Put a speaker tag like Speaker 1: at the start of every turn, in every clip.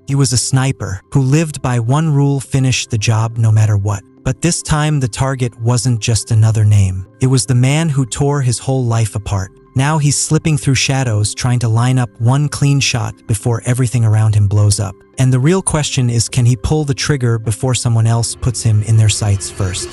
Speaker 1: He was a sniper who lived by one rule: finish the job no matter what. But this time the target wasn't just another name. It was the man who tore his whole life apart. Now he's slipping through shadows, trying to line up one clean shot before everything around him blows up. And the real question is, can he pull the trigger before someone else puts him in their sights first?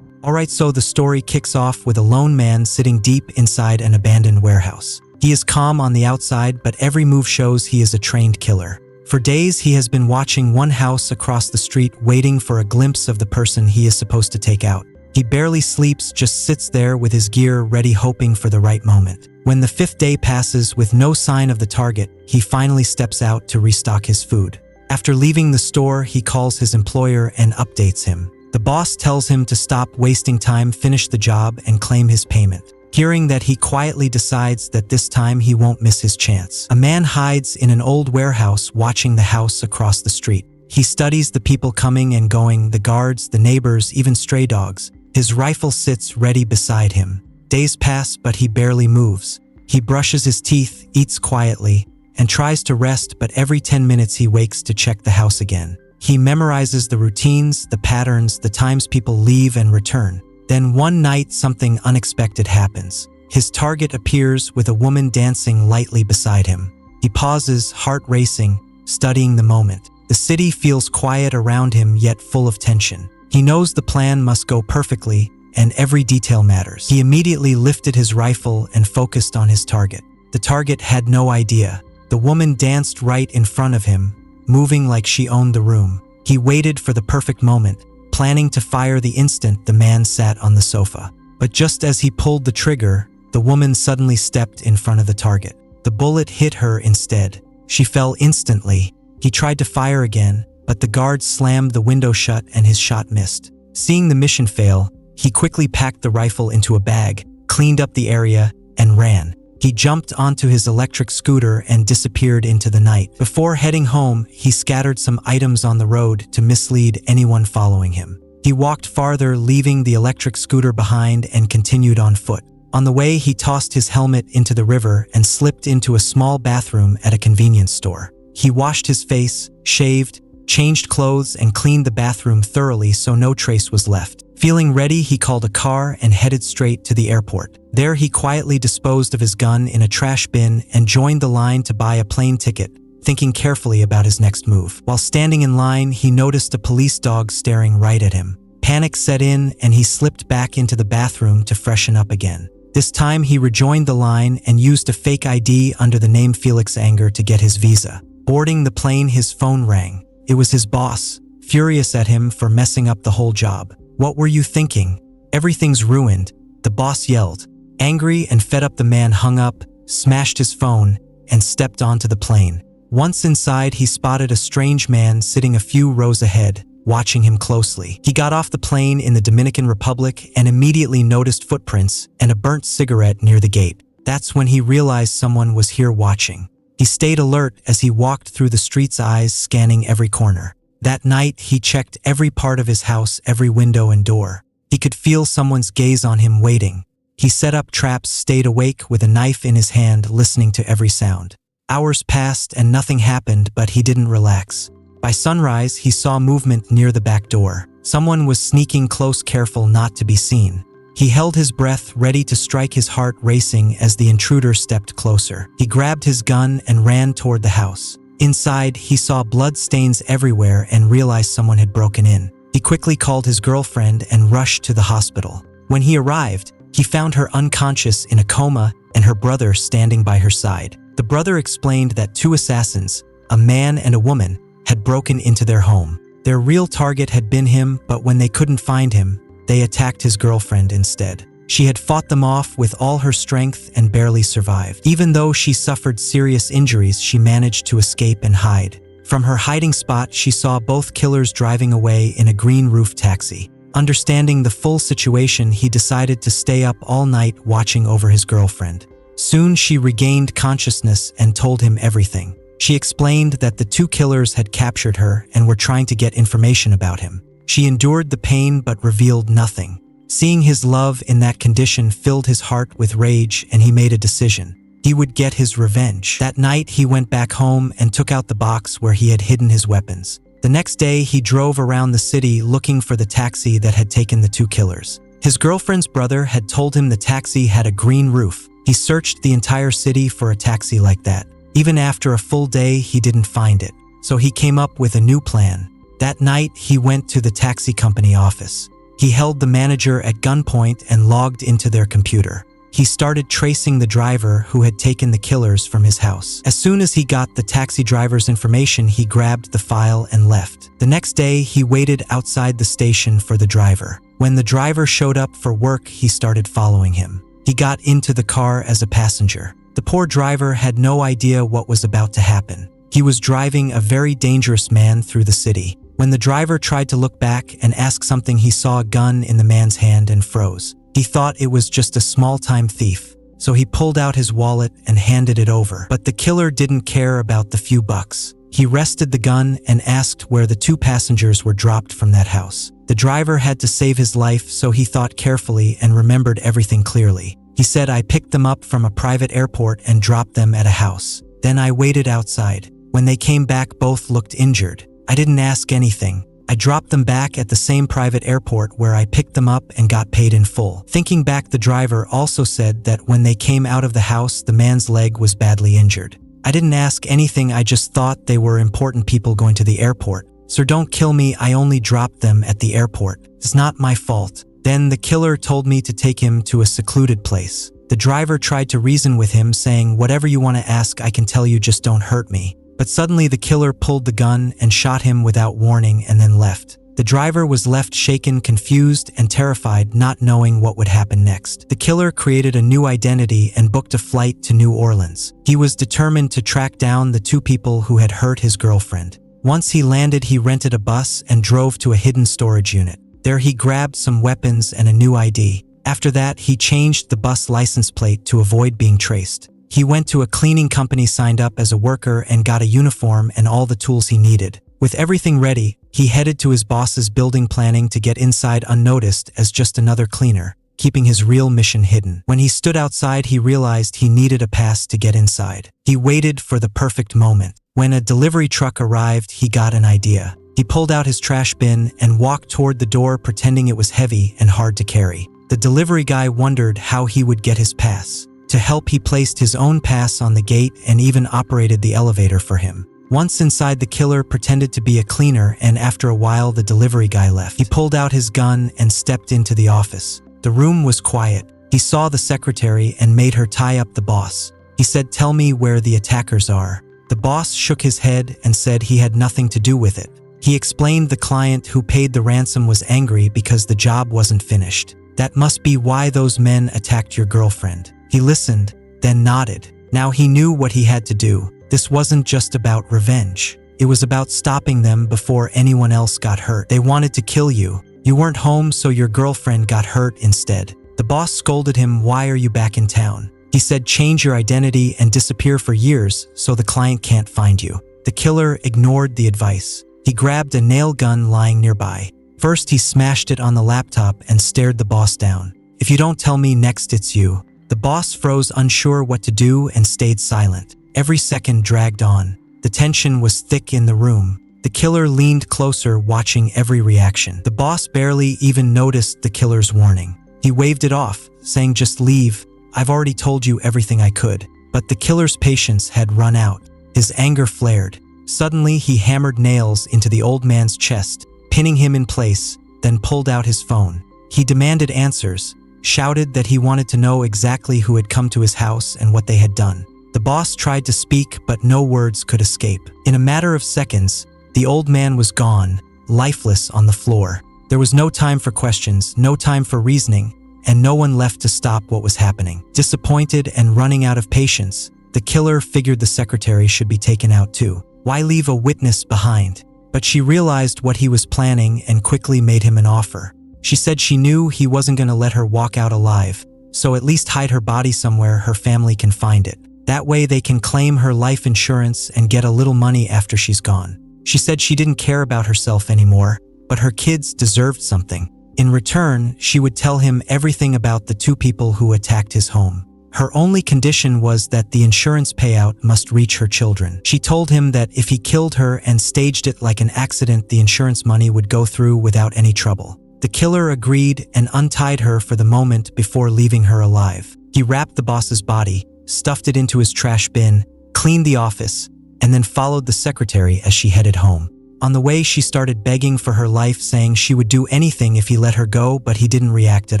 Speaker 1: Alright, so the story kicks off with a lone man sitting deep inside an abandoned warehouse. He is calm on the outside, but every move shows he is a trained killer. For days, he has been watching one house across the street, waiting for a glimpse of the person he is supposed to take out. He barely sleeps, just sits there with his gear ready, hoping for the right moment. When the 5th day passes with no sign of the target, he finally steps out to restock his food. After leaving the store, he calls his employer and updates him. The boss tells him to stop wasting time, finish the job, and claim his payment. Hearing that, he quietly decides that this time he won't miss his chance. A man hides in an old warehouse, watching the house across the street. He studies the people coming and going, the guards, the neighbors, even stray dogs. His rifle sits ready beside him. Days pass, but he barely moves. He brushes his teeth, eats quietly, and tries to rest, but every 10 minutes he wakes to check the house again. He memorizes the routines, the patterns, the times people leave and return. Then one night, something unexpected happens. His target appears with a woman dancing lightly beside him. He pauses, heart racing, studying the moment. The city feels quiet around him, yet full of tension. He knows the plan must go perfectly, and every detail matters. He immediately lifted his rifle and focused on his target. The target had no idea. The woman danced right in front of him, moving like she owned the room. He waited for the perfect moment, planning to fire the instant the man sat on the sofa. But just as he pulled the trigger, the woman suddenly stepped in front of the target. The bullet hit her instead. She fell instantly. He tried to fire again, but the guard slammed the window shut and his shot missed. Seeing the mission fail, he quickly packed the rifle into a bag, cleaned up the area, and ran. He jumped onto his electric scooter and disappeared into the night. Before heading home, he scattered some items on the road to mislead anyone following him. He walked farther, leaving the electric scooter behind, and continued on foot. On the way, he tossed his helmet into the river and slipped into a small bathroom at a convenience store. He washed his face, shaved, changed clothes, and cleaned the bathroom thoroughly so no trace was left. Feeling ready, he called a car and headed straight to the airport. There, he quietly disposed of his gun in a trash bin and joined the line to buy a plane ticket, thinking carefully about his next move. While standing in line, he noticed a police dog staring right at him. Panic set in, and he slipped back into the bathroom to freshen up again. This time, he rejoined the line and used a fake ID under the name Felix Anger to get his visa. Boarding the plane, his phone rang. It was his boss, furious at him for messing up the whole job. "What were you thinking? Everything's ruined," the boss yelled. Angry and fed up, the man hung up, smashed his phone, and stepped onto the plane. Once inside, he spotted a strange man sitting a few rows ahead, watching him closely. He got off the plane in the Dominican Republic and immediately noticed footprints and a burnt cigarette near the gate. That's when he realized someone was here watching. He stayed alert as he walked through the street's eyes, scanning every corner. That night, he checked every part of his house, every window and door. He could feel someone's gaze on him, waiting. He set up traps, stayed awake with a knife in his hand, listening to every sound. Hours passed and nothing happened, but he didn't relax. By sunrise, he saw movement near the back door. Someone was sneaking close, careful not to be seen. He held his breath, ready to strike, his heart racing as the intruder stepped closer. He grabbed his gun and ran toward the house. Inside, he saw blood stains everywhere and realized someone had broken in. He quickly called his girlfriend and rushed to the hospital. When he arrived, he found her unconscious in a coma and her brother standing by her side. The brother explained that 2 assassins, a man and a woman, had broken into their home. Their real target had been him, but when they couldn't find him, they attacked his girlfriend instead. She had fought them off with all her strength and barely survived. Even though she suffered serious injuries, she managed to escape and hide. From her hiding spot, she saw both killers driving away in a green roof taxi. Understanding the full situation, he decided to stay up all night watching over his girlfriend. Soon she regained consciousness and told him everything. She explained that the 2 killers had captured her and were trying to get information about him. She endured the pain but revealed nothing. Seeing his love in that condition filled his heart with rage, and he made a decision. He He would get his revenge. That night, he went back home and took out the box where he had hidden his weapons. The next day, he drove around the city looking for the taxi that had taken the two killers. His girlfriend's brother had told him the taxi had a green roof. He searched the entire city for a taxi like that. Even after a full day, he didn't find it. So he came up with a new plan. That night, he went to the taxi company office. He held the manager at gunpoint and logged into their computer. He started tracing the driver who had taken the killers from his house. As soon as he got the taxi driver's information, he grabbed the file and left. The next day, he waited outside the station for the driver. When the driver showed up for work, he started following him. He got into the car as a passenger. The poor driver had no idea what was about to happen. He was driving a very dangerous man through the city. When the driver tried to look back and ask something, he saw a gun in the man's hand and froze. He thought it was just a small-time thief, so he pulled out his wallet and handed it over. But the killer didn't care about the few bucks. He rested the gun and asked where the two passengers were dropped from that house. The driver had to save his life, so he thought carefully and remembered everything clearly. He said, "I picked them up from a private airport and dropped them at a house. Then I waited outside. When they came back, both looked injured. I didn't ask anything. I dropped them back at the same private airport where I picked them up and got paid in full." Thinking back, the driver also said that when they came out of the house, the man's leg was badly injured. "I didn't ask anything, I just thought they were important people going to the airport. Sir, don't kill me, I only dropped them at the airport. It's not my fault." Then the killer told me to take him to a secluded place. The driver tried to reason with him, saying, "Whatever you want to ask, I can tell you, just don't hurt me." But suddenly the killer pulled the gun and shot him without warning and then left. The driver was left shaken, confused, and terrified, not knowing what would happen next. The killer created a new identity and booked a flight to New Orleans. He was determined to track down the two people who had hurt his girlfriend. Once he landed, he rented a bus and drove to a hidden storage unit. There he grabbed some weapons and a new ID. After that, he changed the bus license plate to avoid being traced. He went to a cleaning company, signed up as a worker, and got a uniform and all the tools he needed. With everything ready, he headed to his boss's building, planning to get inside unnoticed as just another cleaner, keeping his real mission hidden. When he stood outside, he realized he needed a pass to get inside. He waited for the perfect moment. When a delivery truck arrived, he got an idea. He pulled out his trash bin and walked toward the door, pretending it was heavy and hard to carry. The delivery guy wondered how he would get his pass. To help, he placed his own pass on the gate and even operated the elevator for him. Once inside, the killer pretended to be a cleaner, and after a while the delivery guy left. He pulled out his gun and stepped into the office. The room was quiet. He saw the secretary and made her tie up the boss. He said, "Tell me where the attackers are." The boss shook his head and said he had nothing to do with it. He explained the client who paid the ransom was angry because the job wasn't finished. "That must be why those men attacked your girlfriend." He listened, then nodded. Now he knew what he had to do. This wasn't just about revenge. It was about stopping them before anyone else got hurt. They wanted to kill you. You weren't home, so your girlfriend got hurt instead. The boss scolded him, "Why are you back in town?" He said, "Change your identity and disappear for years so the client can't find you." The killer ignored the advice. He grabbed a nail gun lying nearby. First, he smashed it on the laptop and stared the boss down. "If you don't tell me, next it's you." The boss froze, unsure what to do, and stayed silent. Every second dragged on. The tension was thick in the room. The killer leaned closer, watching every reaction. The boss barely even noticed the killer's warning. He waved it off, saying, "Just leave. I've already told you everything I could." But the killer's patience had run out. His anger flared. Suddenly, he hammered nails into the old man's chest, pinning him in place, then pulled out his phone. He demanded answers, shouted that he wanted to know exactly who had come to his house and what they had done. The boss tried to speak, but no words could escape. In a matter of seconds, the old man was gone, lifeless on the floor. There was no time for questions, no time for reasoning, and no one left to stop what was happening. Disappointed and running out of patience, the killer figured the secretary should be taken out too. Why leave a witness behind? But she realized what he was planning and quickly made him an offer. She said she knew he wasn't going to let her walk out alive, so at least hide her body somewhere her family can find it. That way they can claim her life insurance and get a little money after she's gone. She said she didn't care about herself anymore, but her kids deserved something. In return, she would tell him everything about the two people who attacked his home. Her only condition was that the insurance payout must reach her children. She told him that if he killed her and staged it like an accident, the insurance money would go through without any trouble. The killer agreed and untied her for the moment before leaving her alive. He wrapped the boss's body, stuffed it into his trash bin, cleaned the office, and then followed the secretary as she headed home. On the way, she started begging for her life, saying she would do anything if he let her go, but he didn't react at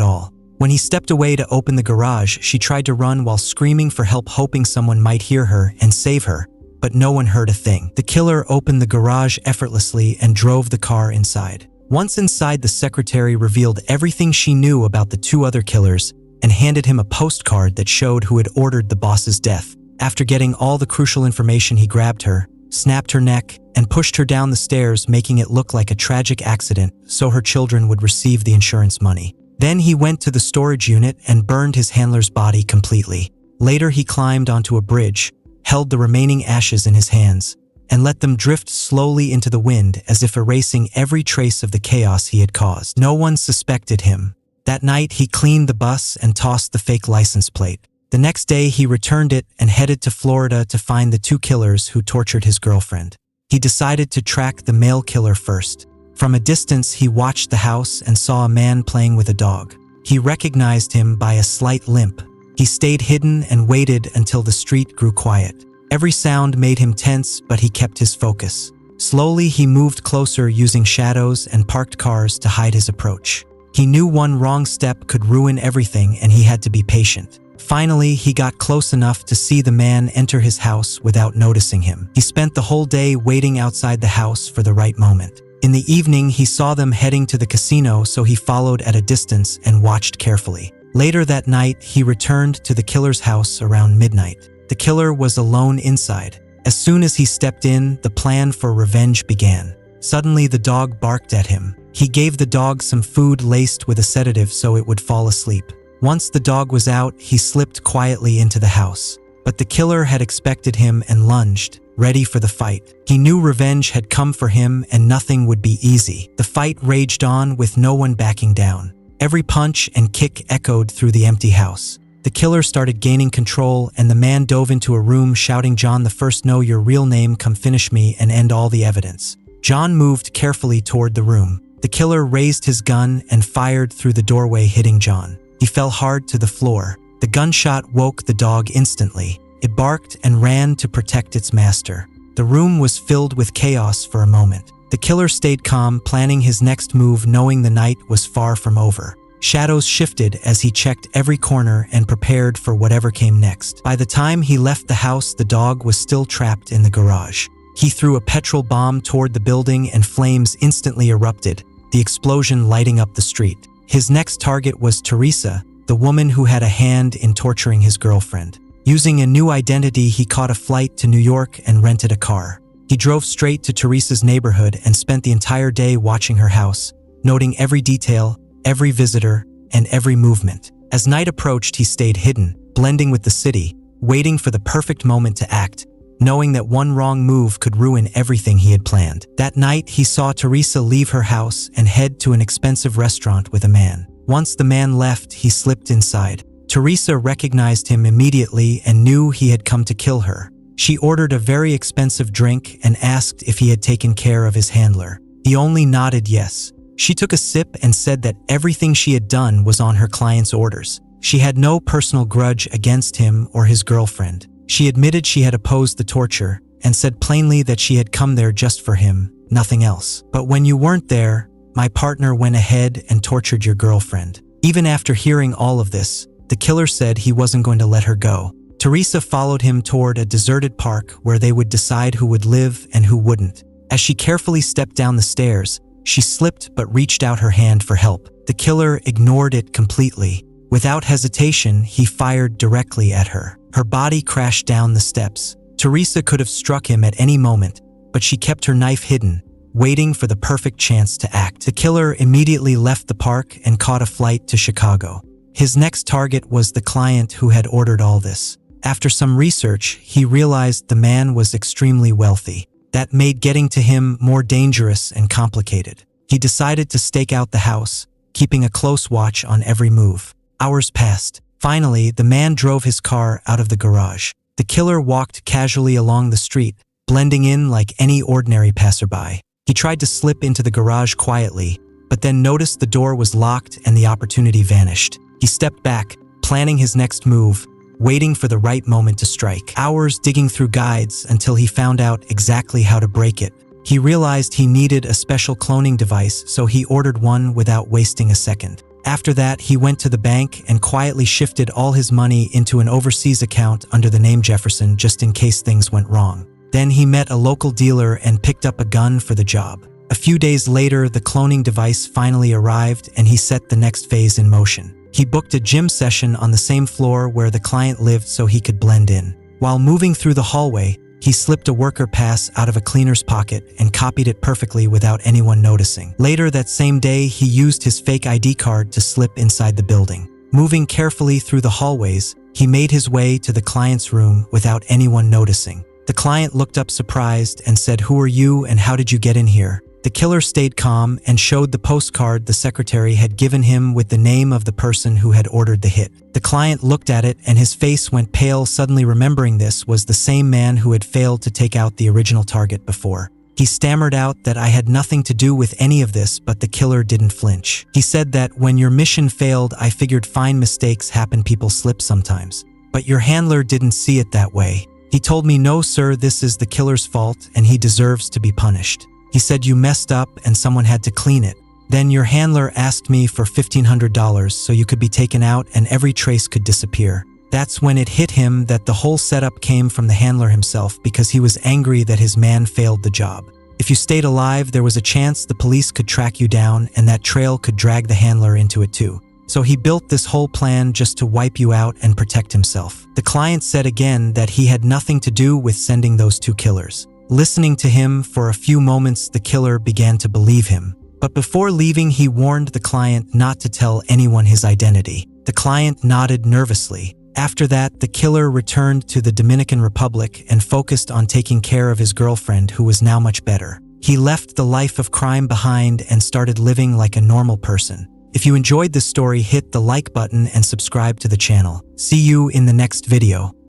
Speaker 1: all. When he stepped away to open the garage, she tried to run while screaming for help, hoping someone might hear her and save her, but no one heard a thing. The killer opened the garage effortlessly and drove the car inside. Once inside, the secretary revealed everything she knew about the two other killers and handed him a postcard that showed who had ordered the boss's death. After getting all the crucial information, he grabbed her, snapped her neck, and pushed her down the stairs, making it look like a tragic accident so her children would receive the insurance money. Then he went to the storage unit and burned his handler's body completely. Later, he climbed onto a bridge, held the remaining ashes in his hands, and let them drift slowly into the wind as if erasing every trace of the chaos he had caused. No one suspected him. That night, he cleaned the bus and tossed the fake license plate. The next day, he returned it and headed to Florida to find the two killers who tortured his girlfriend. He decided to track the male killer first. From a distance, he watched the house and saw a man playing with a dog. He recognized him by a slight limp. He stayed hidden and waited until the street grew quiet. Every sound made him tense, but he kept his focus. Slowly, he moved closer using shadows and parked cars to hide his approach. He knew one wrong step could ruin everything, and he had to be patient. Finally, he got close enough to see the man enter his house without noticing him. He spent the whole day waiting outside the house for the right moment. In the evening, he saw them heading to the casino, so he followed at a distance and watched carefully. Later that night, he returned to the killer's house around midnight. The killer was alone inside. As soon as he stepped in, the plan for revenge began. Suddenly, the dog barked at him. He gave the dog some food laced with a sedative so it would fall asleep. Once the dog was out, he slipped quietly into the house. But the killer had expected him and lunged, ready for the fight. He knew revenge had come for him and nothing would be easy. The fight raged on with no one backing down. Every punch and kick echoed through the empty house. The killer started gaining control, and the man dove into a room shouting, "John the First, know your real name, come finish me and end all the evidence." John moved carefully toward the room. The killer raised his gun and fired through the doorway, hitting John. He fell hard to the floor. The gunshot woke the dog instantly. It barked and ran to protect its master. The room was filled with chaos for a moment. The killer stayed calm, planning his next move, knowing the night was far from over. Shadows shifted as he checked every corner and prepared for whatever came next. By the time he left the house, the dog was still trapped in the garage. He threw a petrol bomb toward the building and flames instantly erupted, the explosion lighting up the street. His next target was Teresa, the woman who had a hand in torturing his girlfriend. Using a new identity, he caught a flight to New York and rented a car. He drove straight to Teresa's neighborhood and spent the entire day watching her house, noting every detail, every visitor, and every movement. As night approached, he stayed hidden, blending with the city, waiting for the perfect moment to act, knowing that one wrong move could ruin everything he had planned. That night, he saw Teresa leave her house and head to an expensive restaurant with a man. Once the man left, he slipped inside. Teresa recognized him immediately and knew he had come to kill her. She ordered a very expensive drink and asked if he had taken care of his handler. He only nodded yes. She took a sip and said that everything she had done was on her client's orders. She had no personal grudge against him or his girlfriend. She admitted she had opposed the torture and said plainly that she had come there just for him, nothing else. "But when you weren't there, my partner went ahead and tortured your girlfriend." Even after hearing all of this, the killer said he wasn't going to let her go. Teresa followed him toward a deserted park where they would decide who would live and who wouldn't. As she carefully stepped down the stairs, she slipped but reached out her hand for help. The killer ignored it completely. Without hesitation, he fired directly at her. Her body crashed down the steps. Teresa could have struck him at any moment, but she kept her knife hidden, waiting for the perfect chance to act. The killer immediately left the park and caught a flight to Chicago. His next target was the client who had ordered all this. After some research, he realized the man was extremely wealthy. That made getting to him more dangerous and complicated. He decided to stake out the house, keeping a close watch on every move. Hours passed. Finally, the man drove his car out of the garage. The killer walked casually along the street, blending in like any ordinary passerby. He tried to slip into the garage quietly, but then noticed the door was locked and the opportunity vanished. He stepped back, planning his next move, waiting for the right moment to strike. Hours digging through guides until he found out exactly how to break it. He realized he needed a special cloning device, so he ordered one without wasting a second. After that, he went to the bank and quietly shifted all his money into an overseas account under the name Jefferson just in case things went wrong. Then he met a local dealer and picked up a gun for the job. A few days later, the cloning device finally arrived and he set the next phase in motion. He booked a gym session on the same floor where the client lived so he could blend in. While moving through the hallway, he slipped a worker pass out of a cleaner's pocket and copied it perfectly without anyone noticing. Later that same day, he used his fake ID card to slip inside the building. Moving carefully through the hallways, he made his way to the client's room without anyone noticing. The client looked up surprised and said, "Who are you and how did you get in here?" The killer stayed calm and showed the postcard the secretary had given him with the name of the person who had ordered the hit. The client looked at it and his face went pale, suddenly remembering this was the same man who had failed to take out the original target before. He stammered out that I had nothing to do with any of this, but the killer didn't flinch. He said that when your mission failed, I figured fine, mistakes happen, people slip sometimes. But your handler didn't see it that way. He told me, "No, sir, this is the killer's fault and he deserves to be punished. He said you messed up and someone had to clean it. Then your handler asked me for $1,500 so you could be taken out and every trace could disappear." That's when it hit him that the whole setup came from the handler himself because he was angry that his man failed the job. If you stayed alive, there was a chance the police could track you down and that trail could drag the handler into it too. So he built this whole plan just to wipe you out and protect himself. The client said again that he had nothing to do with sending those two killers. Listening to him for a few moments, the killer began to believe him. But before leaving, he warned the client not to tell anyone his identity. The client nodded nervously. After that, the killer returned to the Dominican Republic and focused on taking care of his girlfriend, who was now much better. He left the life of crime behind and started living like a normal person. If you enjoyed this story, hit the like button and subscribe to the channel. See you in the next video.